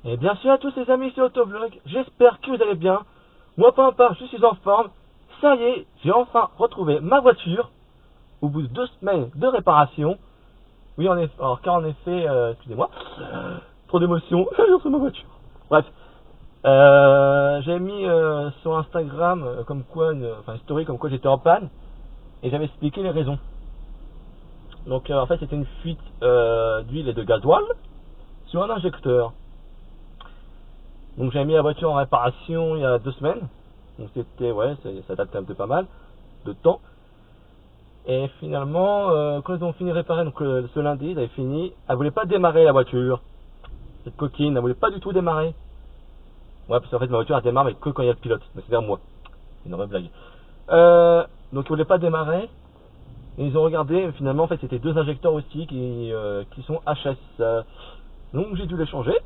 Et bien sûr à tous les amis sur Autovlog, j'espère que vous allez bien. Moi pas je suis en forme. Ça y est, j'ai enfin retrouvé ma voiture au bout de 2 semaines de réparation. Oui en effet, alors car en effet, excusez-moi, trop d'émotion, j'ai retrouvé ma voiture. Bref, j'avais mis sur Instagram comme quoi, une story comme quoi j'étais en panne et j'avais expliqué les raisons. Donc en fait c'était une fuite d'huile et de gasoil sur un injecteur. Donc j'avais mis la voiture en réparation il y a 2 semaines. Donc c'était, ouais, ça date un peu pas mal de temps. Et finalement, quand ils ont fini de réparer, donc ce lundi, ils avaient fini, elle voulait pas démarrer la voiture. Cette coquine, elle voulait pas du tout démarrer. Ouais, parce qu'en fait ma voiture elle démarre mais que quand il y a le pilote. Mais c'est vers moi. C'est une vraie blague. Donc ils voulaient pas démarrer. Et ils ont regardé, et finalement en fait c'était 2 injecteurs aussi qui sont HS. Donc j'ai dû les changer.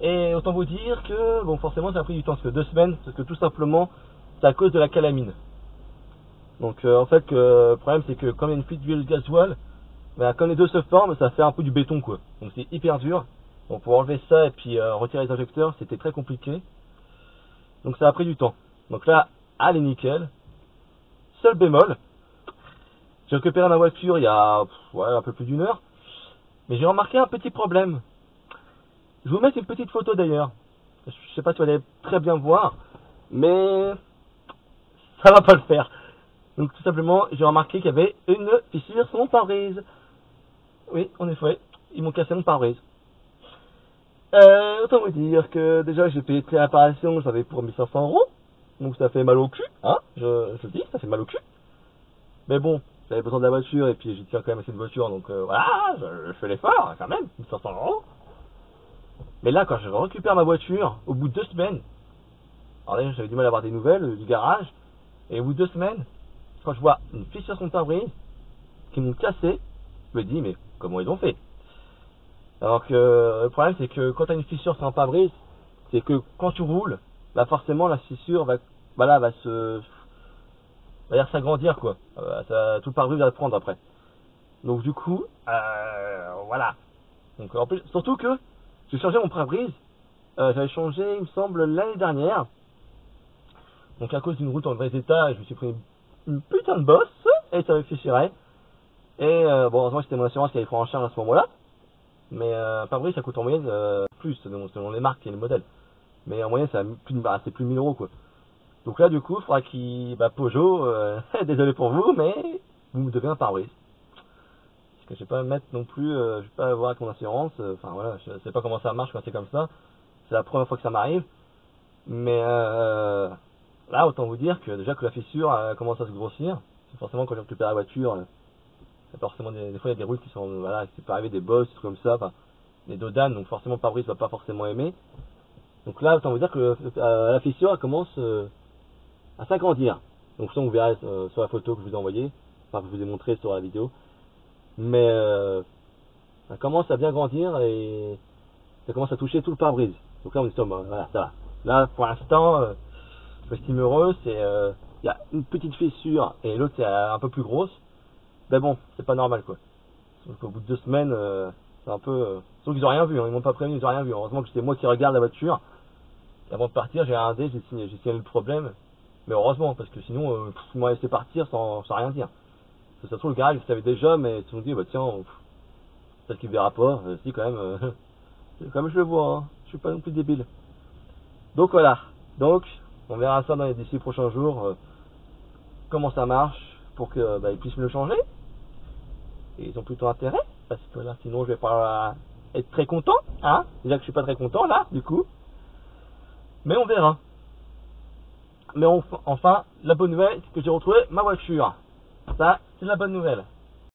Et autant vous dire que, bon, forcément, ça a pris du temps, parce que 2 semaines, parce que tout simplement, c'est à cause de la calamine. Donc, en fait, le problème, c'est que quand il y a une fuite d'huile gasoil, bah, quand les deux se forment, ça fait un peu du béton, quoi. Donc, c'est hyper dur. Donc, pour enlever ça et puis retirer les injecteurs, c'était très compliqué. Donc, ça a pris du temps. Donc là, elle est nickel. Seul bémol, j'ai récupéré ma voiture il y a un peu plus d'1 heure, mais j'ai remarqué un petit problème. Je vous mets une petite photo d'ailleurs. Je sais pas si vous allez très bien voir, mais ça va pas le faire. Donc tout simplement, j'ai remarqué qu'il y avait une fissure sur mon pare-brise. Oui, en effet, ils m'ont cassé mon pare-brise. Autant vous dire que déjà j'ai payé de réparation, j'avais pour 1500 €. Donc ça fait mal au cul, hein, je dis, ça fait mal au cul. Mais bon, j'avais besoin de la voiture et puis j'y tiens quand même à cette voiture, donc voilà, je fais l'effort quand même, 1500 €. Mais là, quand je récupère ma voiture, au bout de 2 semaines, alors d'ailleurs j'avais du mal à avoir des nouvelles du garage, et au bout de 2 semaines, quand je vois une fissure sur mon pare-brise, qui m'ont cassé, je me dis, mais comment ils ont fait? Alors que le problème, c'est que quand tu as une fissure sur un pare-brise, c'est que quand tu roules, bah forcément la fissure va s'agrandir, quoi. Tout le pare-brise va le prendre après. Donc du coup, voilà. Donc en plus, surtout que j'ai changé mon pare-brise. J'avais changé, il me semble, l'année dernière. Donc à cause d'une route en mauvais état, je me suis pris une putain de bosse et ça me fissurait. Et bon, heureusement c'était mon assurance qui avait pris en charge à ce moment-là. Mais pare-brise ça coûte en moyenne plus selon les marques et les modèles. Mais en moyenne c'est plus de 1000 € quoi. Donc là du coup, il faudra Peugeot, désolé pour vous, mais vous me devez un pare-brise. Parce que je vais pas me mettre non plus, je vais pas avoir avec mon assurance. Enfin voilà, je sais pas comment ça marche quand c'est comme ça. C'est la première fois que ça m'arrive. Mais là, autant vous dire que déjà que la fissure commence à se grossir. C'est forcément quand je récupère la voiture, forcément des fois il y a des routes qui sont, voilà, c'est pas arrivé des bosses, des trucs comme ça, enfin, des dodanes, donc forcément le pare-brise va pas forcément aimer. Donc là, autant vous dire que la fissure elle commence à s'agrandir. Donc ça, vous verrez sur la photo que je vous ai envoyée, enfin que je vous ai montré sur la vidéo. Mais ça commence à bien grandir et ça commence à toucher tout le pare-brise. Donc là, on est sur, voilà, ça va. Là, pour l'instant, je m'estime heureux, il y a une petite fissure et l'autre c'est un peu plus grosse. Mais bon, c'est pas normal quoi. Donc au bout de 2 semaines, c'est un peu... Sauf qu'ils ont rien vu, hein, ils m'ont pas prévenu, ils ont rien vu. Heureusement que c'est moi qui regarde la voiture. Et avant de partir, j'ai regardé, j'ai signalé le problème. Mais heureusement, parce que sinon, ils m'auraient laissé partir sans rien dire. Parce que ça se trouve, le garage, je savais déjà, mais ils se sont dit, bah tiens, peut-être qu'il verra pas. Si, quand même, je le vois, hein. Je suis pas non plus débile. Donc voilà. Donc, on verra ça dans les 10 prochains jours, comment ça marche, pour que ils puissent me le changer. Et ils ont plutôt intérêt, parce que là, sinon, je vais pas être très content, hein. Déjà que je suis pas très content, là, du coup. Mais on verra. Mais enfin, la bonne nouvelle, c'est que j'ai retrouvé ma voiture. Ça, c'est la bonne nouvelle.